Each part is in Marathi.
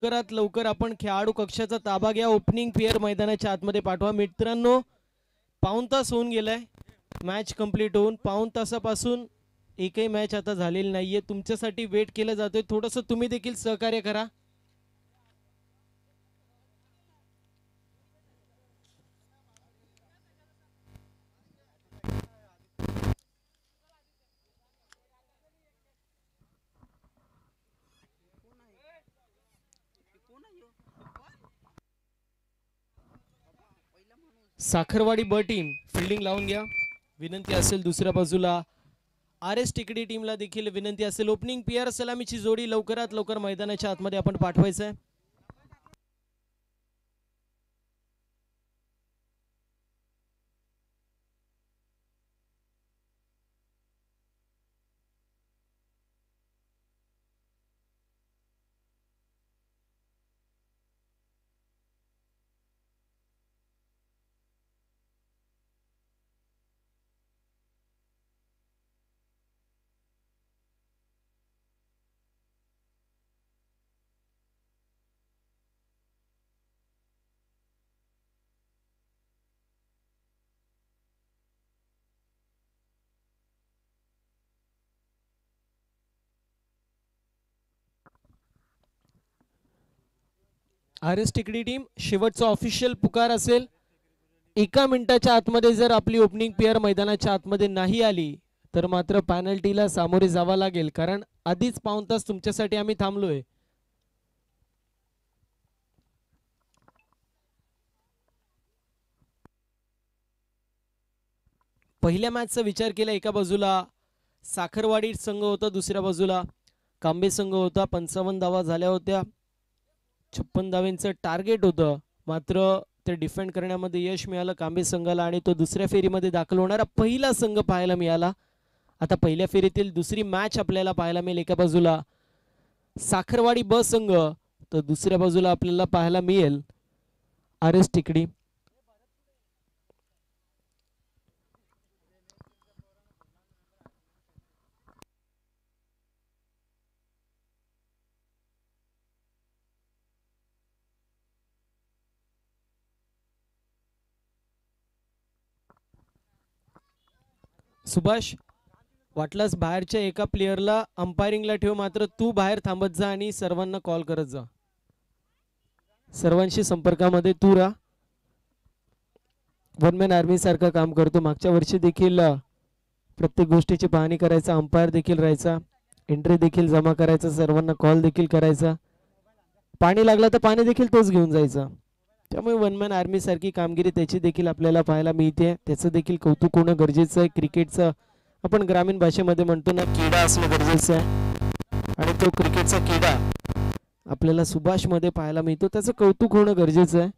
लवकरात लवकर आपण खेळाडू कक्षाचा ताबा घ्या. ओपनिंग पेअर मैदानाच्या आतमध्ये पाठवा. मित्रांनो, पाऊण तास होऊन गेलाय मॅच कंप्लीट होऊन. पाऊण तासापासून एकही मॅच आता झालेली नाहीये. तुमच्यासाठी वेट केलं जातोय. थोडंसं तुम्ही देखील सहकार्य करा. साखरवाडी ब टीम फिल्डिंग लावून घ्या. विनंती असेल दुसऱ्या बाजूला आर एस टिकडी टीमला देखील विनंती असेल. ओपनिंग पेअर सलामीची जोडी लवकरात लवकर मैदानाच्या आतमध्ये आपण पाठवायचं आहे. आर एस टिकडी टीम शेवटचा ऑफिशियल पुकार असेल. एका मिनिटाच्या आतमध्ये जर आपली ओपनिंग पेअर मैदानाच्या आतमध्ये नाही आली तर मात्र पॅनल्टीला सामोरे जावं लागेल, कारण आधीच पाऊण तास तुमच्यासाठी आम्ही थांबलोय. पहिल्या मॅचचा विचार केला, एका बाजूला साखरवाडी संघ होता, दुसऱ्या बाजूला कांबे संघ होता. 55 धावा झाल्या होत्या. 56 धावांचं टार्गेट होतं, मात्र ते डिफेंड करण्यामध्ये यश मिळालं कांबे संघाला आणि तो दुसऱ्या फेरीमध्ये दाखल होणारा पहिला संघ पाहायला मिळाला. आता पहिल्या फेरीतील दुसरी मॅच आपल्याला पाहायला मिळेल. एका बाजूला साखरवाडी ब संघ तर दुसऱ्या बाजूला आपल्याला पाहायला मिळेल आर एस टिकडी. सुभाष, वाटल्यास बाहेरच्या एका प्लेयरला अंपायरिंगला ठेव, मात्र तू बाहेर थांबत जा आणि सर्वांना कॉल करत जा. सर्वांशी संपर्कामध्ये तू राहा. वन मॅन आर्मी सारखं काम करतो. मागच्या वर्षी देखील प्रत्येक गोष्टीची पाहणी करायचा, अंपायर देखील राहायचा, एंट्री देखील जमा करायचा, सर्वांना कॉल देखील करायचा. पाणी लागलं तर पाणी देखील तोच घेऊन जायचा. त्यामुळे वन मॅन आर्मी सारखी कामगिरी त्याची देखील आपल्याला पाहायला मिळते. त्याचं देखील कौतुक होणं गरजेचं आहे. क्रिकेटचं आपण ग्रामीण भाषेमध्ये म्हणतो ना, किडा असणं गरजेचं आहे आणि तो क्रिकेटचा किडा आपल्याला सुभाष मध्ये पाहायला मिळतो. त्याचं कौतुक होणं गरजेचं आहे.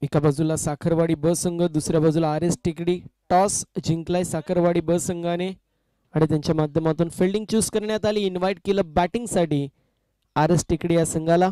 एका बाजूला साखरवाडी ब संघ, दुसऱ्या बाजूला आर एस टिकडी. टॉस जिंकलाय साखरवाडी ब संघाने आणि त्यांच्या माध्यमातून फिल्डिंग चूज करण्यात आली. इन्व्हाइट केलं बॅटिंगसाठी आर एस टिकडी या संघाला.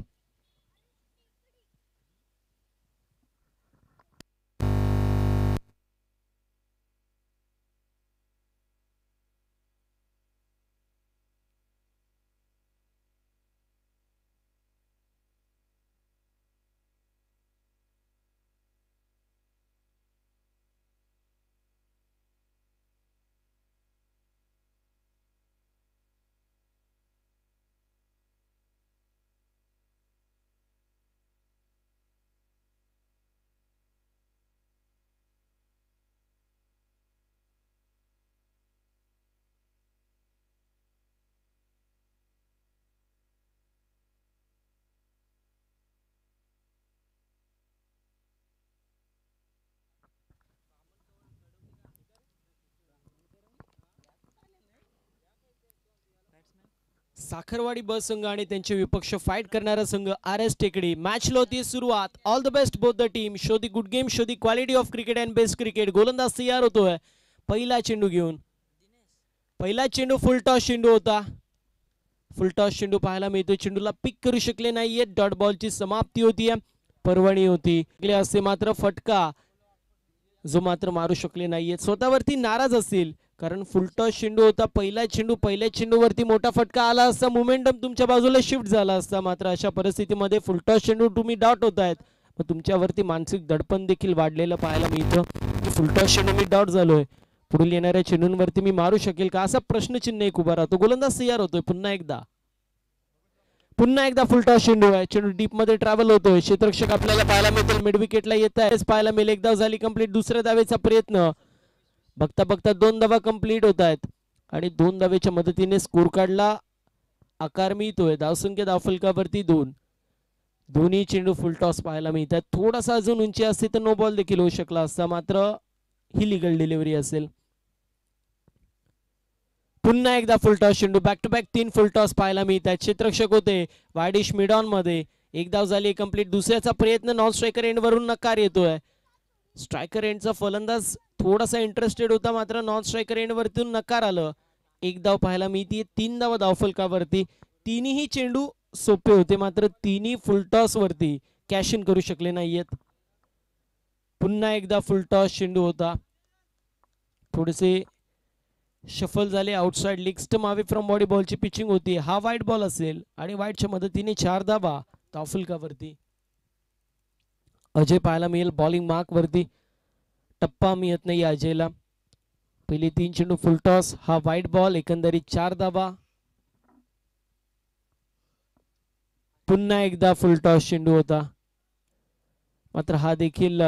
साखरवाडी ब संघ आणि त्यांचे विपक्ष फाईट करणारा संघ आर एस टेकडी. मॅचला होती सुरुवात. All the best both the team. Show the good game, show the quality of cricket and best cricket. गोलंदाज तयार होतोय पहिला चेंडू घेऊन. पहिला चेंडू फुल टॉस चेंडू होता. फुल टॉस चेंडू पाहायला मिळतो. चेंडूला पिक करू शकले नाहीये. डॉट बॉलची समाप्ती होती. पर्वणी होती. असे मात्र फटका जो मात्र मारू शकले नाहीये, स्वतःवरती नाराज असतील कारण फुलटॉस चेंडू होता. पहिल्या चेंडूवरती मोठा फटका आला असता, मोमेंटम तुमच्या बाजूला शिफ्ट झाला असता. मात्र अशा परिस्थितीमध्ये फुलटॉस चेंडू तुम्ही डॉट होत आहेत, मग तुमच्यावरती मानसिक दडपण देखील वाढलेलं पाहायला मिळतं. फुलटॉस चेंडू मी डॉट झालोय, पुढील येणाऱ्या चेंडूंवरती मी मारू शकेल का, असा प्रश्नचिन्ह एक उभा राहतो. गोलंदाज तयार होतोय पुन्हा एकदा फुलटॉस चेंडू आहे. चेंडू डीप मध्ये ट्रॅव्हल होतोय. क्षेत्ररक्षक आपल्याला पाहायला मिळतील, मिड विकेटला येत आहे, पाहायला मिळेल. एक धाव झाली कंप्लीट. दुसऱ्या धावेचा प्रयत्न, बघता बघता 2 धावा कंप्लीट होत आहेत आणि 2 धावेच्या मदतीने स्कोर कार्डला आकार मिळतोय. धावसंख्या धावफलकावरती 2. दोन्ही चेंडू फुलटॉस पाहायला मिळतात. थोडासा अजून उंची असते तर नो बॉल देखील होऊ शकला असता, मात्र ही लिगल डिलिव्हरी असेल. पुन्हा एकदा फुलटॉस चेंडू, बॅक टू बॅक 3 फुलटॉस पाहायला मिळतात. क्षेत्ररक्षक होते वायडिश मिड ऑन मध्ये. एक धाव झाली कंप्लीट. दुसऱ्याचा प्रयत्न नॉन स्ट्रायकर एंड वरून नकार येतोय. स्ट्रायकर एंडचा फलंदाज थोडासा इंटरेस्टेड होता, मात्र नॉन स्ट्रायकर एंड वरतून नकार आलं. एक धाव पाहायला मिळते. 3 धावा धावफलकावरती. तिन्ही चेंडू सोपे होते, मात्र तिन्ही फुलटॉस वरती कॅश इन करू शकले नाहीयेत. पुन्हा एकदा फुलटॉस चेंडू होता, थोडेसे शफल झाले. Outside leg stump away from body बॉलची पिचिंग होती. हा वाईट बॉल असेल आणि वाईटच्या मदतीने 4 धावा धावफलकावरती. अजय पाहायला मिळेल बॉलिंग मार्क वरती. टप्पा मिळत नाही अजयला. पहिले 3 चेंडू फुलटॉस, हा वाईट बॉल, एकंदरीत 4 धावा. पुन्हा एकदा फुलटॉस चेंडू होता, मात्र हा देखील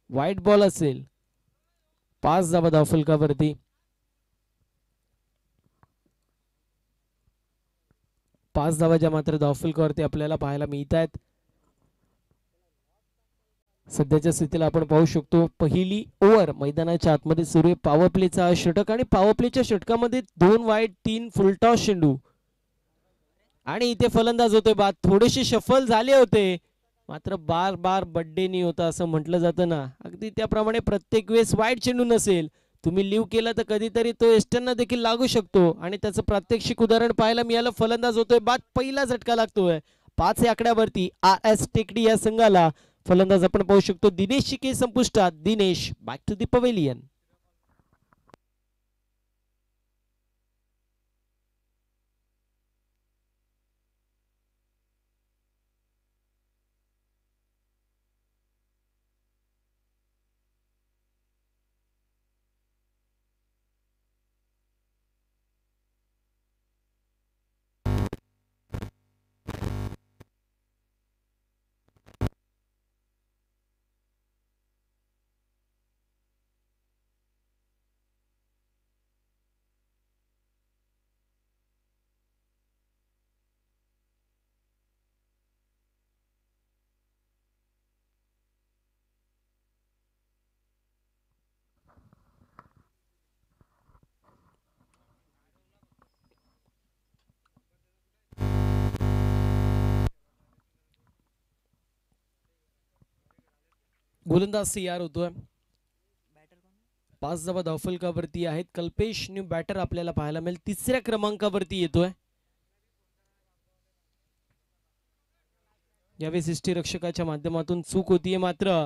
वाईट बॉल असेल. 5 धावा धावफलकावरती. 5 धावाच्या मात्र धावफलकावरती आपल्याला पाहायला मिळत आहेत. सध्याच्या स्थितीला आपण पाहू शकतो पहिली ओव्हर मैदानाच्या आतमध्ये सुरू आहे. पॉवर प्लेचा षटक आणि पॉवर प्लेच्या षटकामध्ये 2 वाईट 3 फुलटॉस चेंडू आणि इथे फलंदाज होते बाद. थोडेसे शफल झाले होते, मात्र बार बार बड्डे नाही होता असं म्हटलं जातं ना, अगदी त्याप्रमाणे प्रत्येक वेळेस वाईट चेंडू नसेल, तुम्ही लिव्ह केला तर कधीतरी तो एस्टनना देखील लागू शकतो आणि त्याचं प्रात्यक्षिक उदाहरण पाहायला मिळालं. फलंदाज होतोय बाद, पहिला झटका लागतोय. 5 या आकड्यावरती RS टेकडी या संघाला फलंदाज आपण पाहू शकतो दिनेश चिके संपुष्टात. Dinesh back to the pavilion. गोलंदाज तयार होतोय. 5 धावा धावफलकावरती आहेत. कल्पेश न्यू बॅटर आपल्याला पाहायला मिळेल, 3ऱ्या क्रमांकावरती येतोय. यावेळेस यष्टीरक्षकाच्या माध्यमातून चूक होतीये, मात्र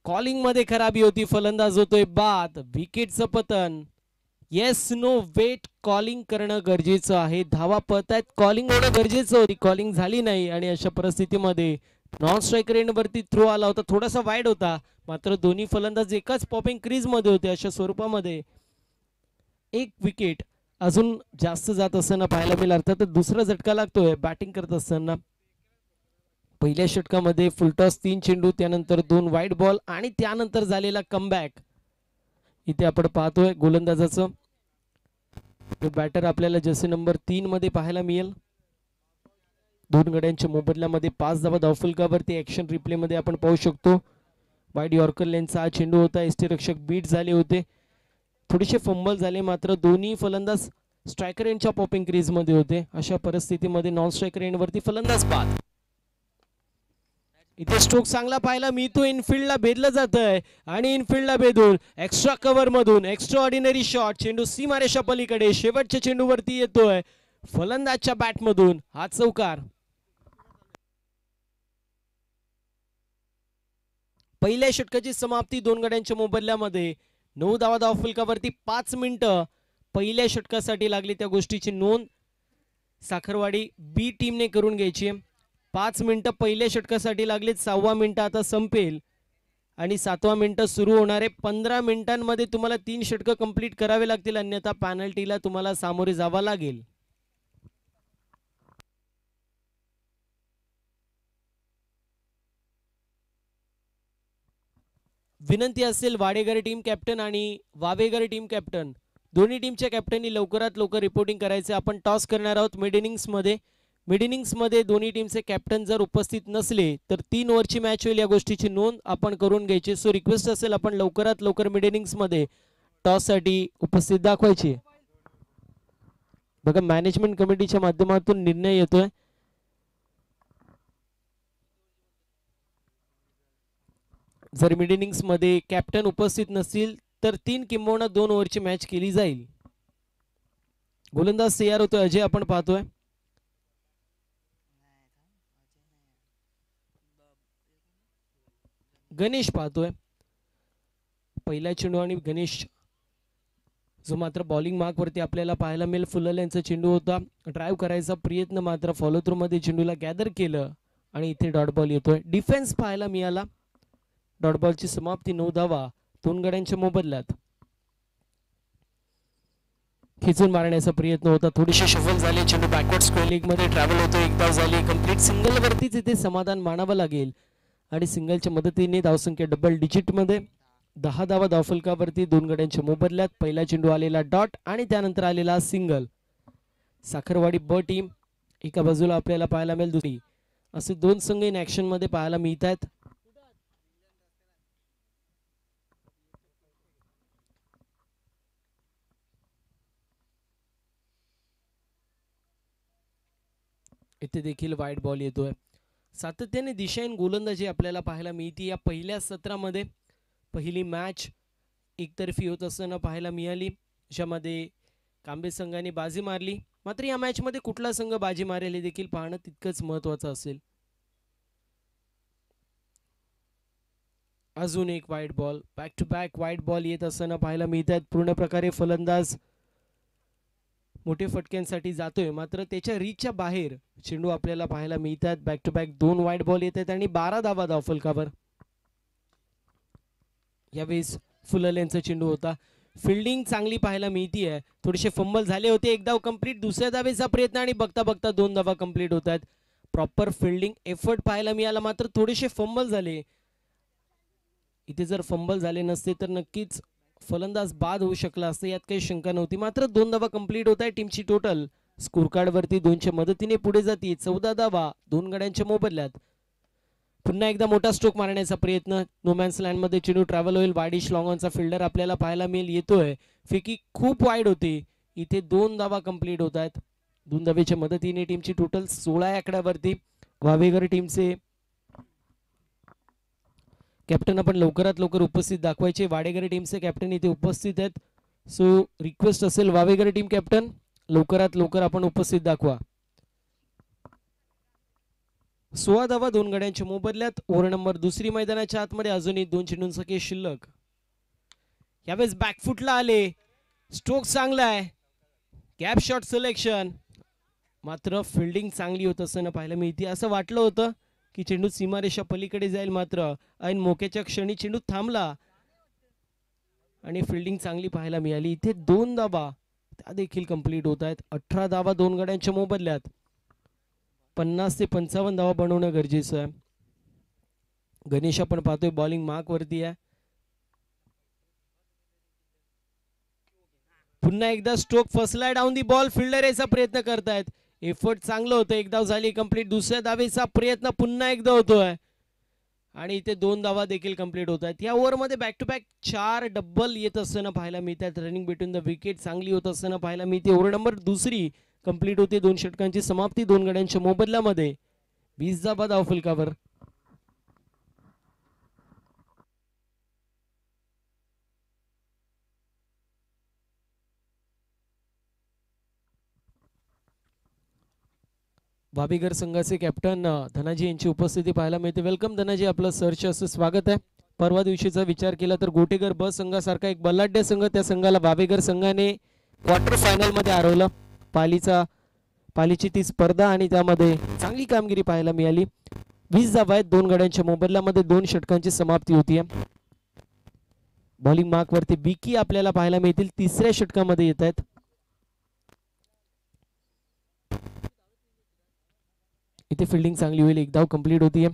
कॉलिंग मध्ये खराबी होती. फलंदाज होतोय बाद. विकेटचं पतन. येस नो वेट कॉलिंग करणं गरजेचं आहे. धावा पळत आहेत, कॉलिंग होणं गरजेचं होती, कॉलिंग झाली नाही आणि अशा परिस्थितीमध्ये नॉन स्ट्रायकर एंड वरती थ्रो आला होता, थोडासा वाईड होता, मात्र दोन्ही फलंदाज एकाच पॉपिंग क्रीज मध्ये होते. अशा स्वरूपामध्ये एक विकेट अजून जास्त जात असताना पाहायला मिळेल. अर्थात दुसरा झटका लागतोय बॅटिंग करत असताना. पहिल्या षटकामध्ये फुलटॉस 3 चेंडू, त्यानंतर 2 वाईट बॉल आणि त्यानंतर झालेला कमबॅक इथे आपण पाहतोय. गोलंदाजाचं बॅटर आपल्याला जसे नंबर 3 मध्ये पाहायला मिळेल. 2 गड्यांच्या मोबदल्यामध्ये 5 धावा धावफलकावरती. ऍक्शन रिप्ले मध्ये आपण पाहू शकतो वाईड यॉर्कर लेनचा हा चेंडू होता. यष्टीरक्षक बीट झाले होते, थोडेसे फंबल झाले, मात्र दोन्ही फलंदाज स्ट्रायकर एंडच्या पॉपिंग क्रीज मध्ये होते. अशा परिस्थितीमध्ये नॉन स्ट्रायकर एंड वरती फलंदाज बाद. इथे स्ट्रोक चांगला पाहायला मिळतो. इनफिल्डला भेदलं जातंय आणि इनफिल्डला भेदून एक्स्ट्रा कव्हर मधून एक्स्ट्रा ऑर्डिनरी शॉट, चेंडू सीमारेषा पलीकडे शेवटच्या चेंडूवरती येतोय फलंदाजच्या बॅट मधून. हा चौकार. पहिल्या षटकाची समाप्ती 2 गड्यांच्या मोबदल्यामध्ये 9 धावा धावफलकावरती 5 मिनिटं पहिल्या षटकासाठी लागली. त्या गोष्टीची नोंद साखरवाडी बी टीमने करून घ्यायची. 5 मिनिटं पहिल्या षटकासाठी लागलीत. 6वा मिनिट आता संपेल आणि 7वा मिनिट सुरू होणार आहे. 15 मिनिटांमध्ये तुम्हाला 3 षटकं कंप्लीट करावे लागतील, अन्यथा पॅनल्टीला तुम्हाला सामोरे जावं लागेल. विनंती असेल वाडेकर टीम कॅप्टन आणि वावेकर टीम कॅप्टन दोन्ही टीमच्या कॅप्टननी लवकरात लवकर रिपोर्टिंग करायचे. आपण टॉस करणार आहोत मिड इनिंग्समध्ये दोन्ही टीमचे कॅप्टन जर उपस्थित नसले तर 3 ओव्हरची मॅच होईल. या गोष्टीची नोंद आपण करून घ्यायची. सो रिक्वेस्ट असेल आपण लवकरात लवकर मिड इनिंग्समध्ये टॉससाठी उपस्थित दाखवायची. बघा मॅनेजमेंट कमिटीच्या माध्यमातून निर्णय येतोय. जर मिड इनिंग्समध्ये कॅप्टन उपस्थित नसतील तर 3 किंबहुना 2 ओव्हरची मॅच केली जाईल. गोलंदाज तयार होतोय. अजय आपण पाहतोय. गणेश पाहतोय. पहिला चेंडू आणि गणेश जो मात्र बॉलिंग मार्क वरती आपल्याला पाहायला मिळेल. फुलल यांचा चेंडू होता. ड्राईव्ह करायचा प्रयत्न मात्र फॉलो थ्रू मध्ये चेंडूला गॅदर केलं आणि इथे डॉट बॉल येतोय. डिफेन्स पाहायला मिळाला. डॉट बॉलची समाप्ती 9 धावा 2 गड्यांच्या मोबदल्यात. खिचून मारण्याचा प्रयत्न होता. थोडीशी शफल झाली. चेंडू बॅकवर्ड स्क्वेअर लीग मध्ये ट्रॅव्हल होतो. एक धाव झाली. कंप्लीट सिंगल वरतीच इथे समाधान मानावं लागेल आणि सिंगलच्या मदतीने धावसंख्या डबल डिजिट मध्ये 10 धावा धावफलकावरती 2 गड्यांच्या मोबदल्यात. पहिला चेंडू आलेला डॉट आणि त्यानंतर आलेला सिंगल. साखरवाडी ब टीम एका बाजूला आपल्याला पाहायला मिळेल, दुसरी असे 2 संघ इन ऍक्शन मध्ये पाहायला मिळत आहेत. इथे देखील वाईड बॉल येतोय. सातत्याने दिशाहीन गोलंदाजी आपल्याला पाहायला मिळते. या पहिल्या सत्रामध्ये पहिली मॅच एकतर्फी होत असताना पाहायला मिळाली, ज्यामध्ये कांबे संघाने बाजी मारली. मात्र या मॅच मध्ये कुठला संघ बाजी मारेल हे देखील पाहणं तितकंच महत्त्वाचं असेल. अजून एक wide ball. Back to back wide ball येत असताना पाहायला मिळत आहेत. पूर्ण प्रकारे फलंदाज मोठे फटक्यांसाठी जातोय, मात्र त्याच्या रीचच्या बाहेर चेंडू आपल्याला पाहायला मिळतात. Back to back 2 wide ball येत आहेत आणि 12 धावा धावफलकावर. यावेळेस फुलल यांचा चेंडू होता. फिल्डिंग चांगली पाहायला मिळतीये. थोडेसे फंबल झाले होते. एक धाव कंप्लीट. दुसऱ्या धावेचा प्रयत्न आणि बघता बघता 2 धावा कंप्लीट होत आहेत. प्रॉपर फिल्डिंग एफर्ट पाहायला मिळाला, मात्र थोडेसे फंबल झाले. इथे जर फंबल झाले नसते तर नक्कीच फलंदाज बाद होऊ शकला असतं, यात काही शंका नव्हती. मात्र 2 धावा कंप्लीट होत आहे. टीमची टोटल स्कोर कार्ड वरती 2च्या मदतीने पुढे जाते. 14 धावा 2 गड्यांच्या मोबदल्यात. पुन्हा एकदा मोठा स्ट्रोक मारण्याचा प्रयत्न. नोमॅन्स लँड मध्ये चेंडू ट्रॅव्हल होईल. वाडिश लॉंगॉनचा फिल्डर आपल्याला पाहायला मिळेल. येतोय. फेकी खूप वाईड होती. इथे 2 धावा कंप्लीट होत आहेत. 2 धावेच्या मदतीने टीमची टोटल 16 आकड्यावरती. वावेगर टीमचे कॅप्टन आपण लवकरात लवकर उपस्थित दाखवायचे. वाडेकर टीमचे कॅप्टन इथे उपस्थित आहेत. सो रिक्वेस्ट असेल वावेकर टीम कॅप्टन लवकरात लवकर आपण उपस्थित दाखवा. 16 धावा 2 गड्यांच्या मोबदल्यात. ओव्हर नंबर दुसरी मैदानाच्या आतमध्ये अजूनही 2 चेंडूंचा खेळ शिल्लक. यावेळेस बॅकफुटला आले. स्ट्रोक चांगला आहे. Gap shot selection. मात्र फिल्डिंग चांगली होत असताना पाहायला मिळते. असं वाटलं होतं की चेंडू सीमारेषा पलीकडे जाईल, मात्र ऐन मोक्याच्या क्षणी चेंडू थांबला आणि फिल्डिंग चांगली पाहायला मिळाली. इथे 2 धावा त्या देखील कंप्लीट होत आहेत. 18 धावा 2 गड्यांच्या मोबदल्यात. 50 ते 55 धावा बनवणं गरजेचं आहे. गणेश आपण पाहतोय बॉलिंग मार्क वरती आहे. पुन्हा एकदा स्ट्रोक फसलाय डाऊन दी बॉल. फिल्डर याचा प्रयत्न करतायत. एफर्ट चांगलं होतं. एक धाव झाली कंप्लीट. दुसऱ्या धावेचा प्रयत्न पुन्हा एकदा होतोय आणि इथे 2 धावा देखील कंप्लीट होत आहेत. या ओव्हरमध्ये बॅक टू बॅक 4 डबल येत असताना पाहायला मिळतात. रनिंग बिटवीन द विकेट चांगली होत असताना पाहायला मिळते. ओव्हर नंबर दुसरी कंप्लीट होते. 2 षटकांची समाप्ती 2 गड्यांच्या मोबदल्यामध्ये. 20 धावा धावफलकावर. वाबीगर संघाचे कॅप्टन धनाजी यांची उपस्थिती पाहायला मिळते. वेलकम धनाजी, आपलं सरचे असं स्वागत आहे. परवा दिवशीचा विचार केला तर गोटेगर ब संघासारखा एक बलाढ्य संघ त्या संघाला बावेगर संघाने क्वार्टर फायनल मध्ये हरवलं. पालीची ती स्पर्धा आणि त्यामध्ये चांगली कामगिरी पाहायला मिळाली. 20 धावा आहेत 2 गड्यांच्या मोबदल्यामध्ये 2 षटकांची समाप्ती होती. बॉलिंग मार्क वरती विकी आपल्याला पाहायला मिळतील. तिसऱ्या षटकामध्ये येत आहेत. इथे फिल्डिंग चांगली होईल. एक धाव कंप्लीट होतीये.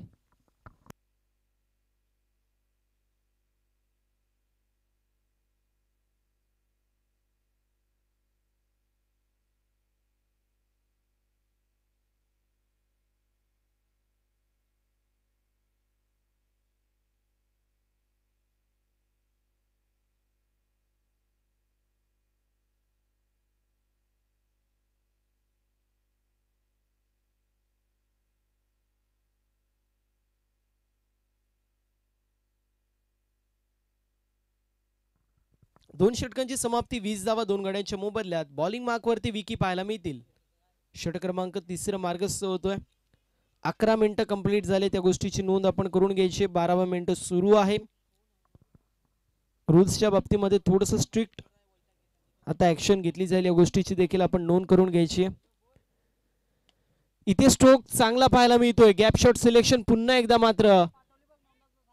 दोन षटकांची समाप्ती 20 धावा 2 गड्यांच्या मोबदल्यात. बॉलिंग मार्क वरती विकी पाहायला मिळतील. षटक क्रमांक 3 मार्गस्थ होतोय. 11 मिनिटं कंप्लीट झाले. त्या गोष्टीची नोंद आपण करून घ्यायची. 12वा मिनिट सुरू आहे. रूल्सच्या बाबतीमध्ये थोडंसं स्ट्रिक्ट आता ऍक्शन घेतली जाईल या गोष्टीची देखील आपण नोंद करून घ्यायची. इथे स्ट्रोक चांगला पाहायला मिळतोय. गॅप शॉट सिलेक्शन पुन्हा एकदा मात्र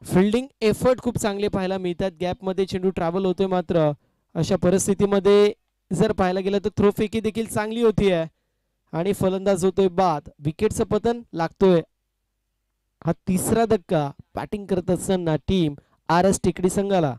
फिल्डिंग एफर्ट खूप चांगले पाहायला मिळतात. गॅप मध्ये चेंडू ट्रॅव्हल होतोय. मात्र अशा परिस्थितीमध्ये जर पाहायला गेलं तर थ्रो फेकी देखील चांगली होतीये आणि फलंदाज होतोय बाद. विकेटचं पतन लागतोय. हा तिसरा धक्का बॅटिंग करत असताना टीम RS टेकडी संघाला.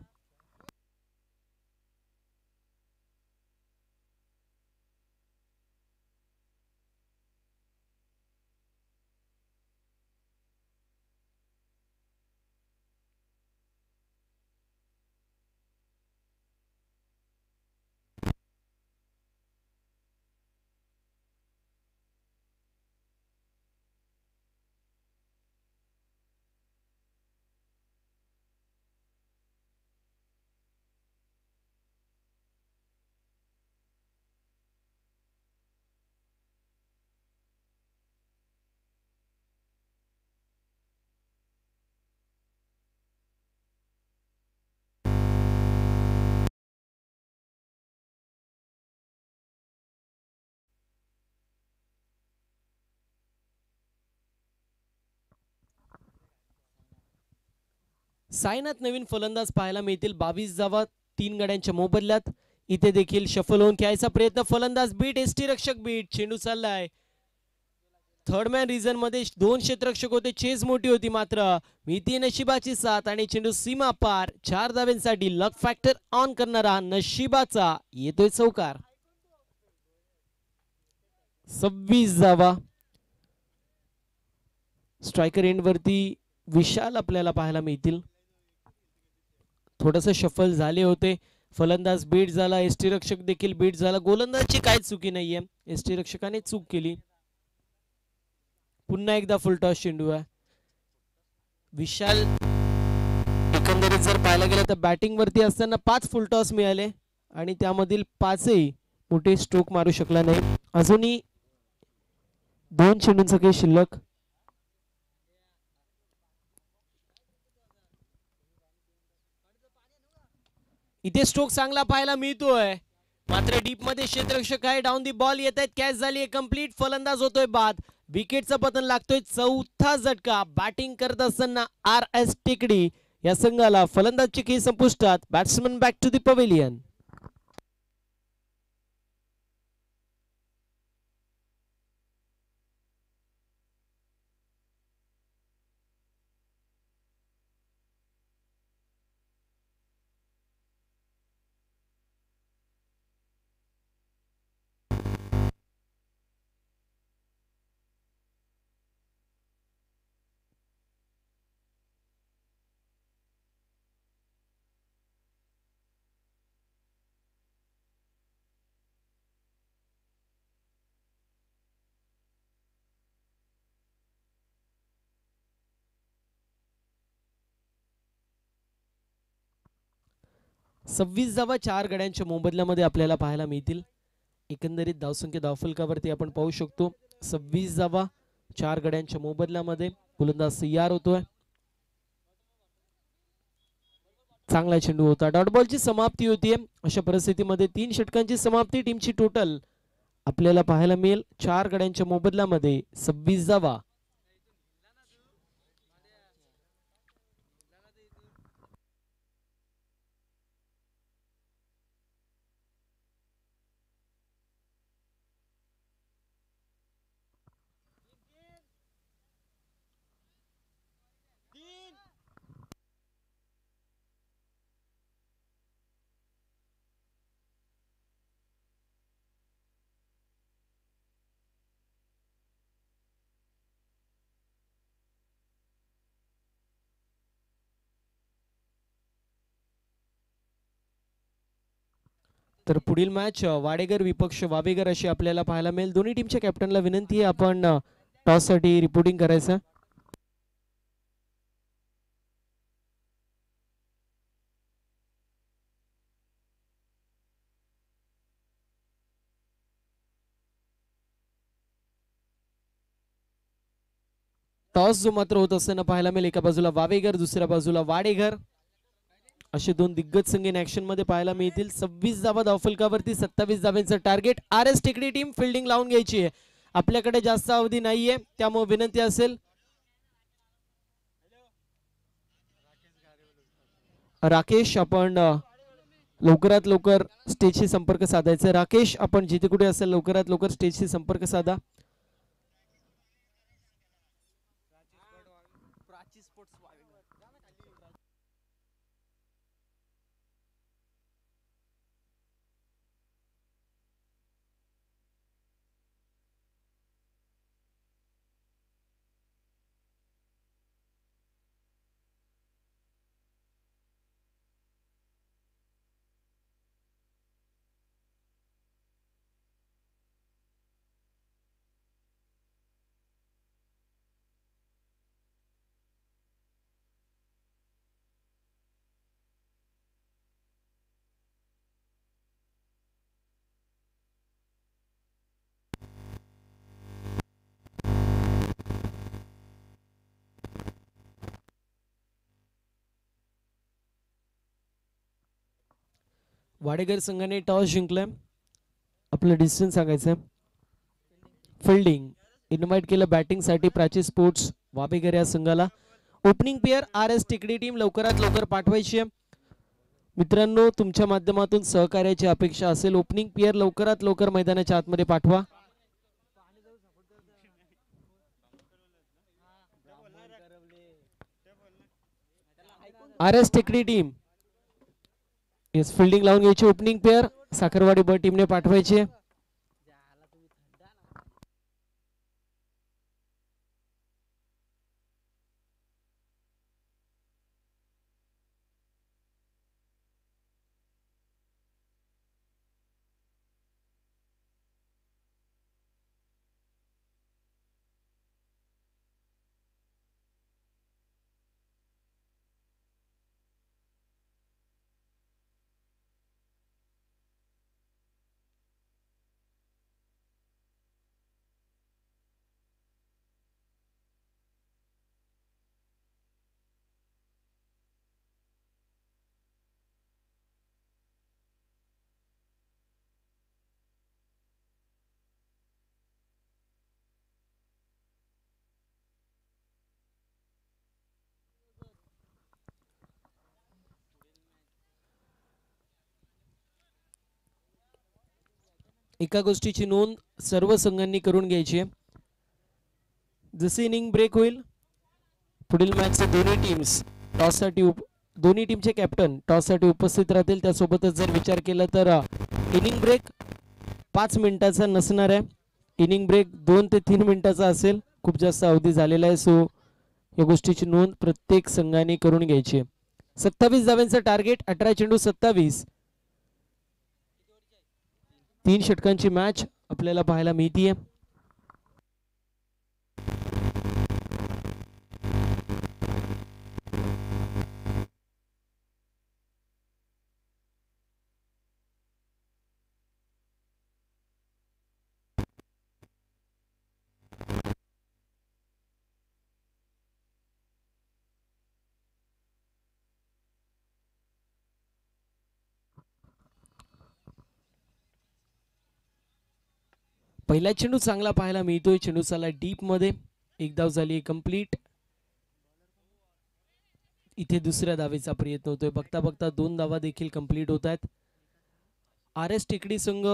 सायनात नवीन फलंदाज पाहायला मिळतील. 22 धावा 3 गड्यांच्या मोबदल्यात. इथे देखील शफल होऊन खेळायचा प्रयत्न. फलंदाज बीट. एसटी रक्षक बीट. चेंडू चाललाय. थर्ड मॅन रिझन मध्ये 2 क्षेत्ररक्षक होते. चेस मोठी होती. मात्र मिती नशिबाची साथ आणि चेंडू सीमा पार. 4 धाव्यांसाठी लक फॅक्टर ऑन करणारा नशिबाचा येतोय चौकार. 26 धावा. स्ट्रायकर एंड वरती विशाल आपल्याला पाहायला मिळतील. थोडस शफल झाले होते. फलंदाज बीट झाला. एसटी रक्षक देखील बीट झाला. गोलंदाजची काहीच चुकी नाहीये. एसटी रक्षकाने चूक केली. पुन्हा एकदा फुलटॉस चेंडू आहे. विशाल एकंदरीत जर पाहायला गेलं तर बॅटिंग वरती असताना 5 फुलटॉस मिळाले आणि त्यामधील 5ही मोठे स्ट्रोक मारू शकला नाही. अजूनही 2 चेंडूंचा काही शिल्लक. इथे स्ट्रोक चांगला पाहायला मिळतोय. मात्र डीप मध्ये क्षेत्ररक्षक आहे. डाऊन दी बॉल येत आहेत. कॅच झाली कंप्लीट. फलंदाज होतोय बाद. विकेटचं पतन लागतोय. चौथा झटका बॅटिंग करत असताना RS टेकडी या संघाला. फलंदाजची खेळी संपुष्टात. Batsman back to the pavilion. सव्वीस धावा 4 गड्यांच्या मोबदल्यामध्ये आपल्याला पाहायला मिळतील. एकंदरीत धावसंख्या धावफलकावरती आपण पाहू शकतो 26 धावा 4 गड्यांच्या मोबदल्यामध्ये. गोलंदाज तयार होतोय. चांगला चेंडू होता. डॉट बॉलची समाप्ती होतीये. अशा परिस्थितीमध्ये 3 षटकांची समाप्ती. टीमची टोटल आपल्याला पाहायला मिळेल 4 गड्यांच्या मोबदल्यामध्ये 26 धावा. तर पुढील मॅच वाडेगर विपक्ष वावेगर अशी आपल्याला पाहायला मिळेल. दोन्ही टीमच्या कॅप्टनला विनंती आहे आपण टॉस साठी रिपोर्टिंग करायचं. टॉस जो मात्र होत असताना पाहायला मिळेल. एका बाजूला वावेगर, दुसऱ्या बाजूला वाडेगर असे दोन दिग्गज संघ इन ऍक्शन मध्ये पाहायला मिळतील. 26 धावा धावफलकावरती, 27 धावांचं टार्गेट. RS टेकडी टीम फिल्डिंग लावून घ्यायची आहे. आपल्याकडे जास्त अवधी नाहीये, त्यामुळे विनंती असेल राकेश आपण लवकरात लवकर स्टेजशी संपर्क साधायचा. राकेश आपण जिथे कुठे असेल लवकरात लवकर स्टेजशी संपर्क साधा. वाडेकर संघाने टॉस जिंकलाय. आपलं डिसिजन सांगायचं. फिल्डिंग इन्व्हाइट केलं बॅटिंग साठी प्राची स्पोर्ट्स वावेगर या संघाला. ओपनिंग पेअर RS टेकडी टीम लवकरात लवकर पाठवायची आहे. मित्रांनो तुमच्या माध्यमातून सहकार्याची अपेक्षा असेल. ओपनिंग पेअर लवकरात लवकर मैदानाच्या आतमध्ये पाठवा. RS टेकडी टीम येस फिल्डिंग लावून घ्यायची. ओपनिंग पेअर साखरवाडी ब टीमने पाठवायचे. एका गोष्टीची नोंद सर्व संघांनी करून घ्यायची आहे. जसे इनिंग ब्रेक होईल पुढील मॅचचे दोन्ही टीम्स टॉससाठी दोन्ही टीमचे कॅप्टन टॉससाठी उपस्थित राहतील. त्यासोबतच जर विचार केला तर इनिंग ब्रेक 5 मिनिटाचा नसणार आहे. इनिंग ब्रेक 2 ते 3 मिनिटाचा असेल. खूप जास्त अवधी झालेला आहे. सो या गोष्टीची नोंद प्रत्येक संघाने करून घ्यायची आहे. 27 धावांचं टार्गेट. 18 चेंडू 27. 3 षटकांची मॅच आपल्याला पाहायला मिळतीये. पहिला चेंडू चांगला पाहायला मिळतोय, चेंडू चालला डीप मध्ये, एक धाव झाली कंप्लीट. इथे दुसऱ्या धावेचा प्रयत्न होतोय, बघता बघता 2 धावा देखील कंप्लीट होत आहेत. आर एस टेकडी संघ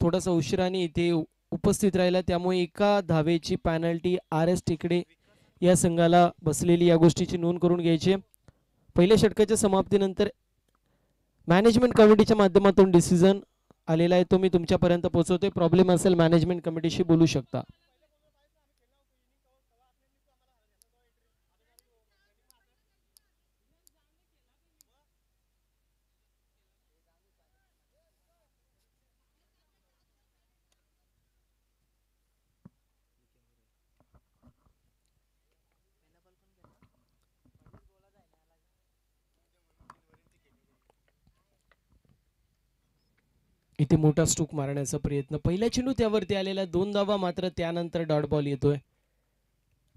थोडासा उशिराने इथे उपस्थित राहिला, त्यामुळे एका धावेची पॅनल्टी आर एस टेकडे या संघाला बसलेली, या गोष्टीची नोंद करून घ्यायची. पहिल्या षटकाच्या समाप्तीनंतर मॅनेजमेंट कमिटीच्या माध्यमातून डिसिजन आलेला आहे, तो मी तुमच्यापर्यंत पोहोचवतोय. प्रॉब्लेम असेल मॅनेजमेंट कमिटीशी बोलू शकता. इथे मोठा स्ट्रोक मारण्याचा प्रयत्न, पहिला चेंडू त्यावरती आलेला, 2 धावा, मात्र त्यानंतर डॉट बॉल येतोय.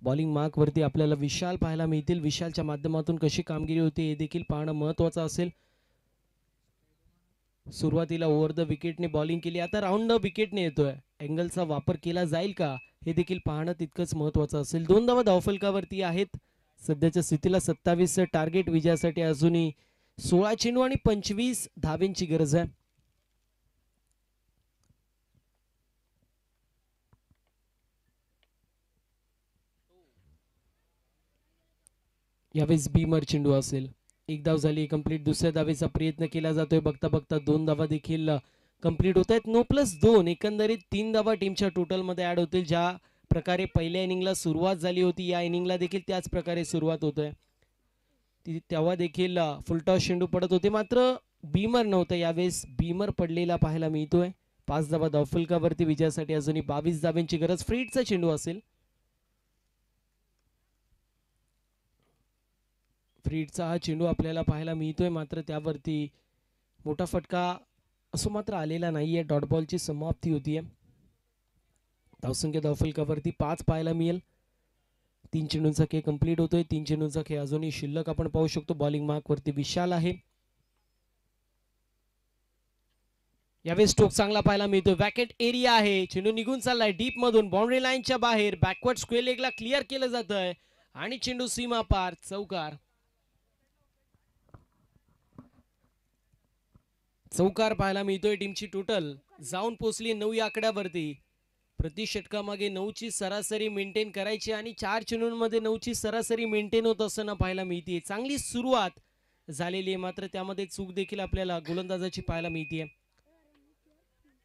बॉलिंग मार्क वरती आपल्याला विशाल पाहायला मिळतील. विशालच्या माध्यमातून कशी कामगिरी होती हे देखील पाहणं महत्वाचं असेल. सुरुवातीला ओव्हर द विकेटने बॉलिंग केली, आता राऊंड द विकेटने येतोय. अँगलचा वापर केला जाईल का हे देखील पाहणं तितकंच महत्वाचं असेल. 2 धावा धावफलकावरती आहेत. सध्याच्या स्थितीला 27 टार्गेट, विजयासाठी अजूनही 16 चेंडू आणि 25 धावेंची गरज आहे. यावेळेस बीमर चेंडू असेल, एक धाव झाली कंप्लीट. दुसऱ्या धावेचा प्रयत्न केला जातोय, बघता बघता 2 धावा देखील कंप्लीट होत आहेत. 9+2 एकंदरीत 3 धावा टीमच्या टोटल मध्ये ऍड होतील. ज्या प्रकारे पहिल्या इनिंगला सुरुवात झाली होती, या इनिंगला देखील त्याच प्रकारे सुरुवात होतोय. तेव्हा देखील फुलटॉस चेंडू पडत होते, मात्र बीमर नव्हतं. यावेळेस बीमर पडलेला पाहायला मिळतोय. 5 धावा धावफलकावरती, विजयासाठी अजूनही 22 धावेंची गरज. फ्रीडचा चेंडू असेल, फ्रीडचा हा चेंडू आपल्याला पाहायला मिळतोय, मात्र त्यावरती मोठा फटका असो मात्र आलेला नाहीये. डॉट बॉलची समाप्ती होतीये. धावसंख्या धावफलकावरती 5 पाहायला मिळेल. 3 चेंडूंचा खेळ कंप्लीट होतोय. 3 चेंडूंचा खेळ अजूनही शिल्लक आपण पाहू शकतो. बॉलिंग मार्क वरती विशाल आहे. यावेळी स्ट्रोक चांगला पाहायला मिळतोय. वॅकेट एरिया आहे, चेंडू निघून चाललाय डीप मधून, बाउंड्री लाईनच्या बाहेर. बॅकवर्ड स्क्वेअर लेगला क्लिअर केलं जात आहे आणि चेंडू सीमा पार, चौकार. चौकार पाहायला मिळतोय. टीमची टोटल जाऊन पोहोचली 9 या आकड्यावरती. प्रति षटकामागे 9ची सरासरी मेंटेन करायची आणि 4 चेंडूंमध्ये 9ची सरासरी मेंटेन होत असताना पाहायला मिळते. चांगली सुरुवात झालेली आहे, मात्र त्यामध्ये चूक देखील आपल्याला गोलंदाजाची पाहायला मिळते.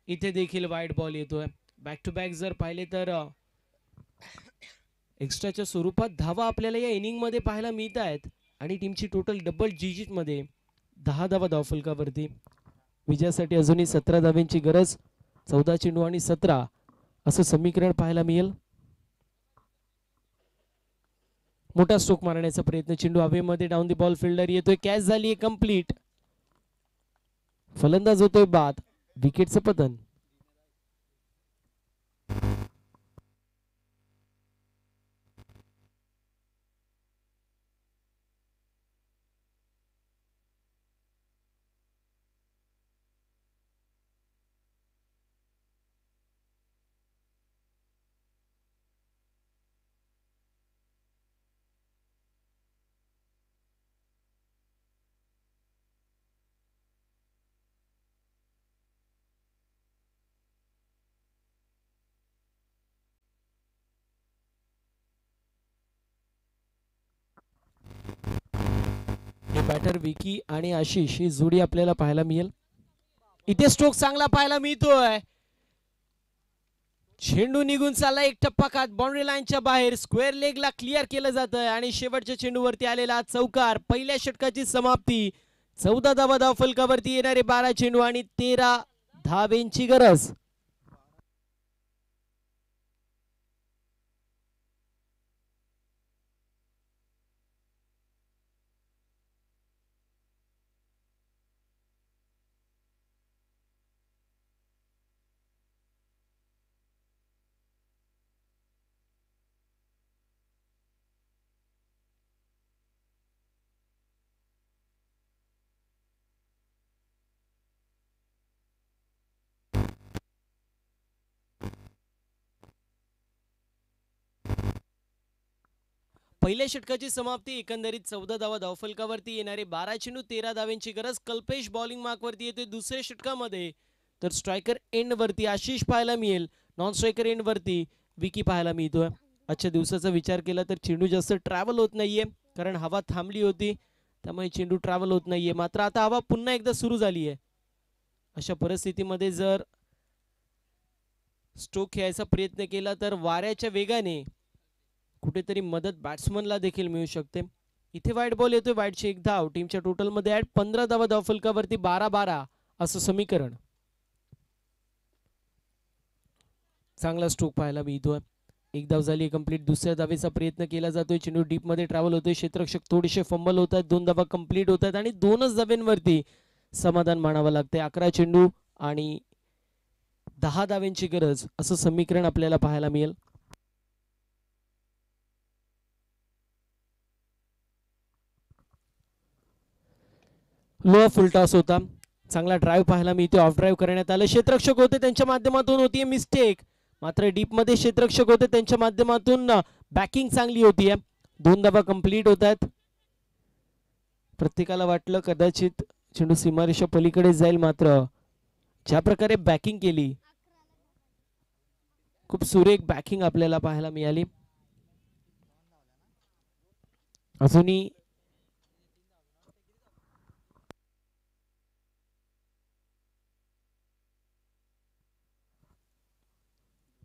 इथे देखील वाईड बॉल येतोय. बॅक टू बॅक जर पाहिले तर एक्स्ट्राच्या स्वरूपात धावा आपल्याला या इनिंग मध्ये पाहायला मिळत आहेत आणि टीमची टोटल डबल डिजिट मध्ये 10 धावा धावफलकावरती. विजयासाठी अजूनही 17 धावेंची गरज. 14 चेंडू आणि 17 असं समीकरण पाहायला मिळेल. मोठा स्ट्रोक मारण्याचा प्रयत्न, चेंडू हवेमध्ये, डाऊन दी बॉल फिल्डर येतोय, कॅच झाली कंप्लीट. फलंदाज होतोय बाद, विकेटचं पतन. बॅटर विकी आणि आशिष ही जोडी आपल्याला पाहायला मिळेल. इथे स्ट्रोक चांगला पाहायला मिळतोय. चेंडू निघून चालला एक टप्पा खात, बाउंड्री लाईनच्या बाहेर. स्क्वेअर लेगला क्लिअर केलं जात आहे आणि शेवटच्या चेंडूवरती आलेला चौकार. पहिल्या षटकाची समाप्ती. 14 धावा धावफलकावरती, येणारे 12 चेंडू आणि 13 धावेंची गरज. पहिल्या षटकाची समाप्ती एकंदरीत 14 धावा धावफलकावरती येणारे 12 चेंडू 13 धावांची गरज. कल्पेश बॉलिंग मार्कवरती येते दुसऱ्या षटकामध्ये, तर स्ट्रायकर एंड वरती आशिष पाहायला मिळेल, नॉन स्ट्रायकर एंड वरती विकी पाहायला मिळतोय. आजच्या दिवसाचा विचार केला तर चेंडू जास्त ट्रॅव्हल होत नाहीये, कारण हवा थांबली होती त्यामुळे चेंडू ट्रॅव्हल होत नाहीये. मात्र आता हवा पुन्हा एकदा सुरू झाली आहे. अशा परिस्थितीमध्ये जर स्ट्रोक खेळायचा प्रयत्न केला तर वाऱ्याच्या वेगाने कुठेतरी मदत बॅट्समनला देखील मिळू शकते. इथे वाईट बॉल येतोय, वाईटची एक धाव. टीमच्या टोटल मध्ये ऍड 15 धावा धावफलकावरती 12-12 असं समीकरण. चांगला स्ट्रोक पाहायला मिळतोय. एक धाव झाली कंप्लीट. दुसऱ्या धावेचा प्रयत्न केला जातोय. चेंडू डीप मध्ये ट्रॅव्हल होतोय. क्षेत्ररक्षक थोडेसे फंबल होत आहेत. 2 धावा कंप्लीट होत आहेत आणि 2च धाव्यांवरती समाधान मानावं लागते. 11 चेंडू आणि 10 धाव्यांची गरज असं समीकरण आपल्याला पाहायला मिळेल. लो फुल टॉस होता. चांगला ड्राईव्ह पाहायला मिळते. ऑफ ड्राईव्ह करण्यात आलं. क्षेत्ररक्षक होते त्यांच्या माध्यमातून होती मिस्टेक. मात्र डीप मध्ये क्षेत्ररक्षक होते त्यांच्या माध्यमातून बॅकिंग चांगली होती. 2 धावा कंप्लीट होत आहेत. प्रत्येकाला वाटलं कदाचित चेंडू सीमारेषा पलीकडे जाईल, मात्र ज्या प्रकारे बॅकिंग केली, खूप सुरेख बॅकिंग आपल्याला पाहायला मिळाली. अजूनही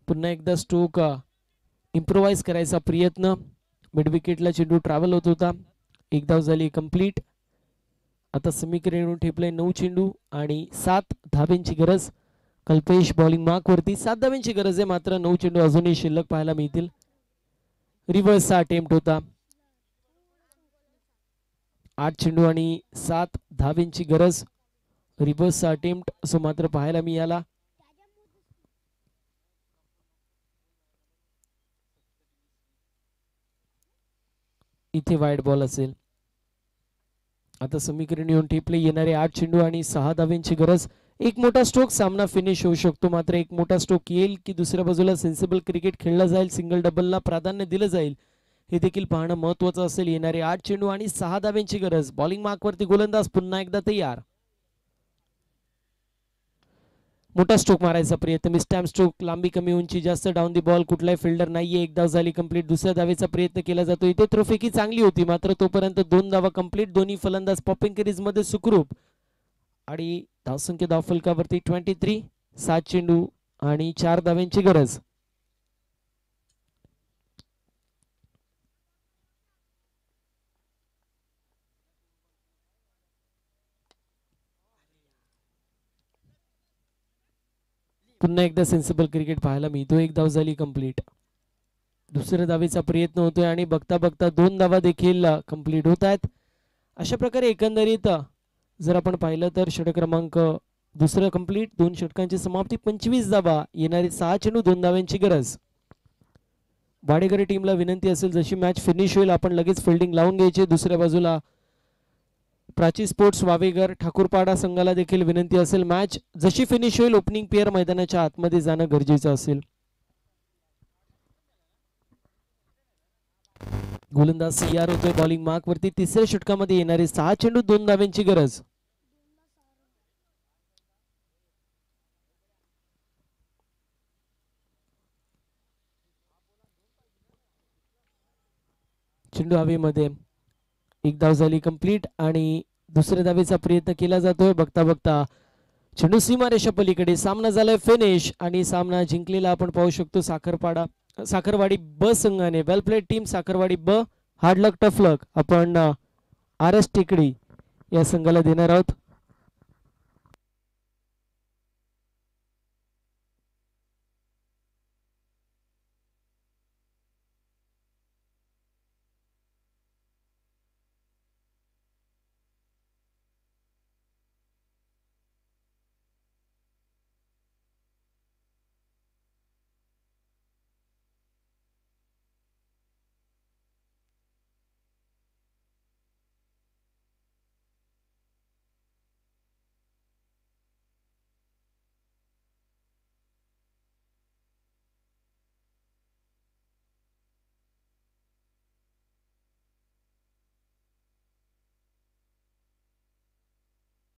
पुन्हा एकदा स्ट्रोक इम्प्रोवाइज करायचा प्रयत्न. मिड विकेटला चेंडू ट्रॅव्हल होत होता. एक धाव झाली कंप्लीट. आता समीकरण येऊन ठेपलंय 9 चेंडू आणि 7 धाब्यांची गरज. कल्पेश बॉलिंग मार्क वरती 7 धाब्यांची गरज आहे, मात्र 9 चेंडू अजूनही शिल्लक पाहायला मिळतील. रिव्हर्सचा अटेम्प्ट होता. 8 चेंडू आणि 7 धाब्यांची गरज. रिव्हर्सचा अटेम्प्ट असं मात्र पाहायला मिळाला. इथे वाईट बॉल असेल. आता समीकरण येऊन टिपले. येणारे 8 चेंडू आणि 6 धाव्यांची गरज. एक मोठा स्ट्रोक सामना फिनिश होऊ शकतो, मात्र एक मोठा स्ट्रोक येईल की दुसऱ्या बाजूला सेन्सिबल क्रिकेट खेळला जाईल, सिंगल डबलला प्राधान्य दिलं जाईल, हे देखील पाहणं महत्त्वाचं असेल. येणारे 8 चेंडू आणि 6 धाव्यांची गरज. बॉलिंग मार्कवरती गोलंदाज पुन्हा एकदा तयार. मोठा स्ट्रोक मारायचा प्रयत्न. मिस्टॅम स्ट्रोक. लांबी कमी, उंची जास्त. Down the ball. कुठलाही फिल्डर नाहीये. एक धाव झाली कंप्लीट. दुसऱ्या धावेचा प्रयत्न केला जातो. इथे थ्रोफेकी चांगली होती, मात्र तोपर्यंत 2 धावा कंप्लीट. दोन्ही फलंदाज पॉपिंग क्रीज मध्ये सुखरूप. आणि धावसंख्या धावफलकावरती 23. 7 चेंडू आणि 4 धाव्यांची गरज. पुन्हा एकदा सेन्सिबल क्रिकेट पाहायला मिळतो. एक धाव झाली कंप्लीट. दुसऱ्या धावेचा प्रयत्न होतोय आणि बघता बघता 2 धावा देखील कंप्लीट होत आहेत. अशा प्रकारे एकंदरीत जर आपण पाहिलं तर षटक क्रमांक दुसरं कंप्लीट. 2 षटकांची समाप्ती. 25 धावा. येणारे 6 चेंडू 2 धाव्यांची गरज. वाडेकरी टीमला विनंती असेल जशी मॅच फिनिश होईल आपण लगेच फिल्डिंग लावून घ्यायची. दुसऱ्या बाजूला प्राची स्पोर्ट्स वावेघर ठाकूरपाडा संघाला देखील विनंती असेल, मॅच जशी फिनिश होईल ओपनिंग पेअर मैदानाच्या आतमध्ये जाणं गरजेचं असेल. गोलंदाज तयार होतोय बॉलिंग मार्क वरती. तिसऱ्या षटकामध्ये येणारे 6 चेंडू 2 धाव्यांची गरज. चेंडू हवेमध्ये. एक धाव झाली कंप्लीट आणि दुसऱ्या धावेचा प्रयत्न केला जातोय. बघता बघता चेंडू सीमारेषा पलीकडे. सामना झालाय फिनिश आणि सामना जिंकलेला आपण पाहू शकतो साखरवाडी ब संघाने. वेल प्लेड टीम साखरवाडी ब. हार्ड लक टफ लक आपण RS टेकडी या संघाला देणार आहोत.